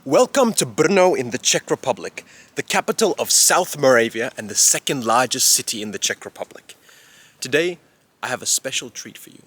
Welcome to Brno in the Czech Republic, the capital of South Moravia and the second largest city in the Czech Republic. Today, I have a special treat for you.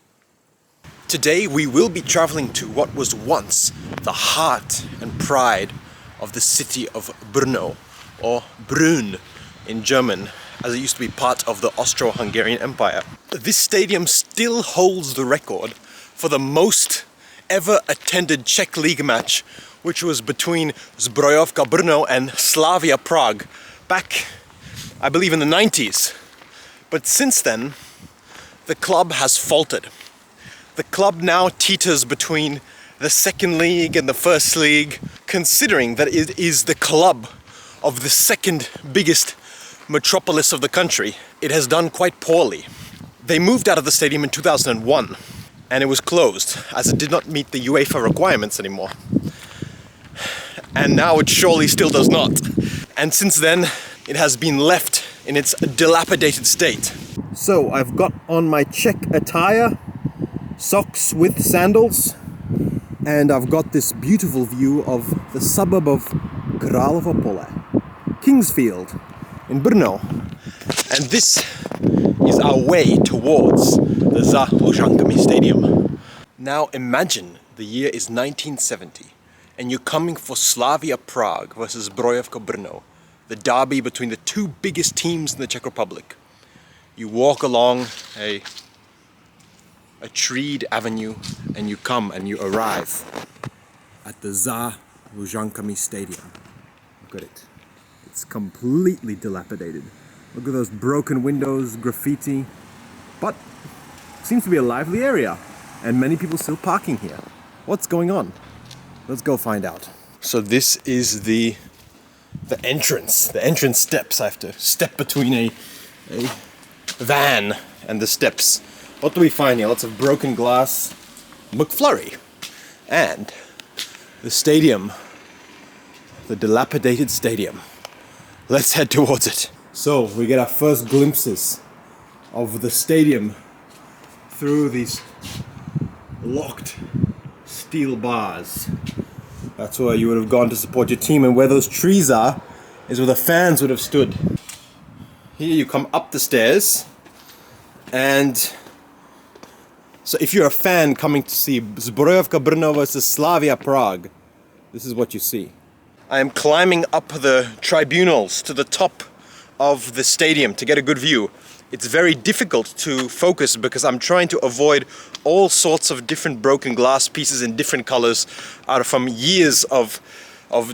Today, we will be traveling to what was once the heart and pride of the city of Brno, or Brünn in German, as it used to be part of the Austro-Hungarian Empire. This stadium still holds the record for the most ever attended Czech League match, which was between Zbrojovka Brno and Slavia Prague back, I believe, in the 90s. But since then, the club has faltered. The club now teeters between the second league and the first league, considering that it is the club of the second biggest metropolis of the country. It has done quite poorly. They moved out of the stadium in 2001, and it was closed as it did not meet the UEFA requirements anymore. And now it surely still does not. And since then, it has been left in its dilapidated state. So I've got on my Czech attire, socks with sandals, and I've got this beautiful view of the suburb of Královo Pole, Kingsfield in Brno. And this is our way towards the Za Luzankami Stadium. Now imagine the year is 1970. And you're coming for Slavia Prague versus Zbrojovka Brno, the derby between the two biggest teams in the Czech Republic. You walk along a treed avenue and you come and you arrive at the Za Luzankami Stadium. Look at it. It's completely dilapidated. Look at those broken windows, graffiti. But it seems to be a lively area and many people still parking here. What's going on? Let's go find out. So this is the entrance steps. I have to step between a van and the steps. What do we find here? Lots of broken glass, McFlurry, and the stadium, the dilapidated stadium. Let's head towards it. So we get our first glimpses of the stadium through these locked steel bars. That's where you would have gone to support your team, and where those trees are is where the fans would have stood. Here you come up the stairs, and so if you're a fan coming to see Zbrojovka Brno versus Slavia Prague, this is what you see. I am climbing up the tribunals to the top of the stadium to get a good view. It's very difficult to focus because I'm trying to avoid all sorts of different broken glass pieces in different colors out from years of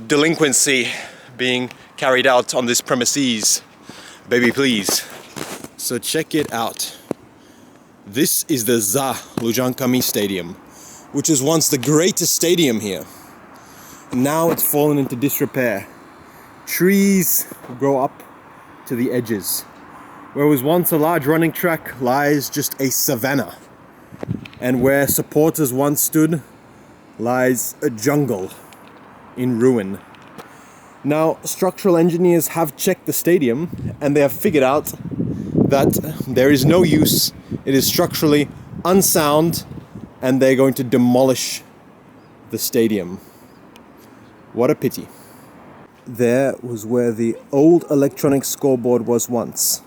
delinquency being carried out on this premises. Baby, please. So check it out. This is the Za Luzankami Stadium, which was once the greatest stadium here. Now it's fallen into disrepair. Trees grow up to the edges. Where was once a large running track lies just a savanna. And where supporters once stood lies a jungle in ruin. Now, structural engineers have checked the stadium and they have figured out that there is no use, it is structurally unsound, and they're going to demolish the stadium. What a pity. There was where the old electronic scoreboard was once.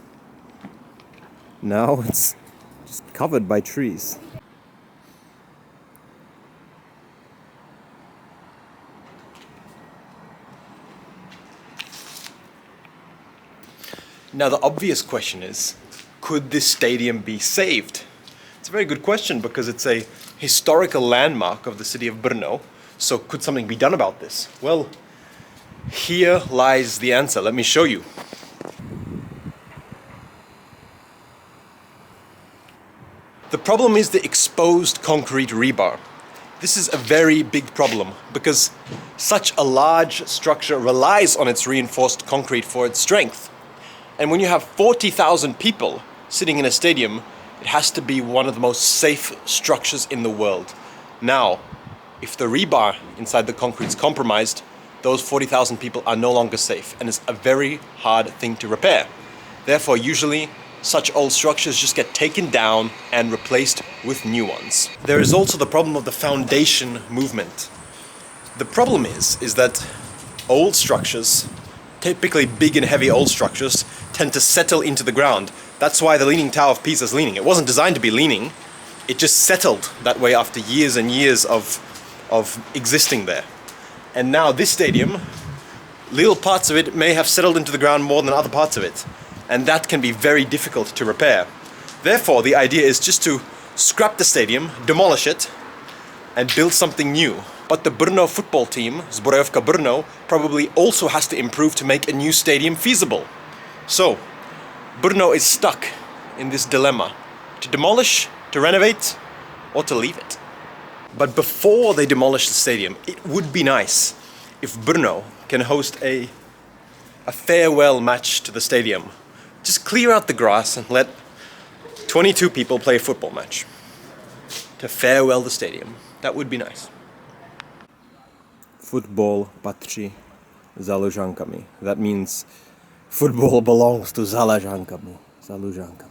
Now it's just covered by trees. Now the obvious question is, could this stadium be saved? It's a very good question because it's a historical landmark of the city of Brno. So could something be done about this? Well, here lies the answer. Let me show you. The problem is the exposed concrete rebar. This is a very big problem because such a large structure relies on its reinforced concrete for its strength. And when you have 40,000 people sitting in a stadium, it has to be one of the most safe structures in the world. Now, if the rebar inside the concrete is compromised, those 40,000 people are no longer safe, and it's a very hard thing to repair. Therefore, usually, such old structures just get taken down and replaced with new ones. There is also the problem of the foundation movement. The problem is that old structures, typically big and heavy old structures, tend to settle into the ground. That's why the Leaning Tower of Pisa is leaning. It wasn't designed to be leaning, it just settled that way after years and years of existing there. And now this stadium, little parts of it may have settled into the ground more than other parts of it. And that can be very difficult to repair. Therefore, the idea is just to scrap the stadium, demolish it, and build something new. But the Brno football team, Zbrojovka Brno, probably also has to improve to make a new stadium feasible. So, Brno is stuck in this dilemma: to demolish, to renovate, or to leave it. But before they demolish the stadium, it would be nice if Brno can host a farewell match to the stadium. Just clear out the grass and let 22 people play a football match to farewell the stadium. That would be nice. Football patří Za Luzankami. That means football belongs to Za Luzankami. Za Luzankami.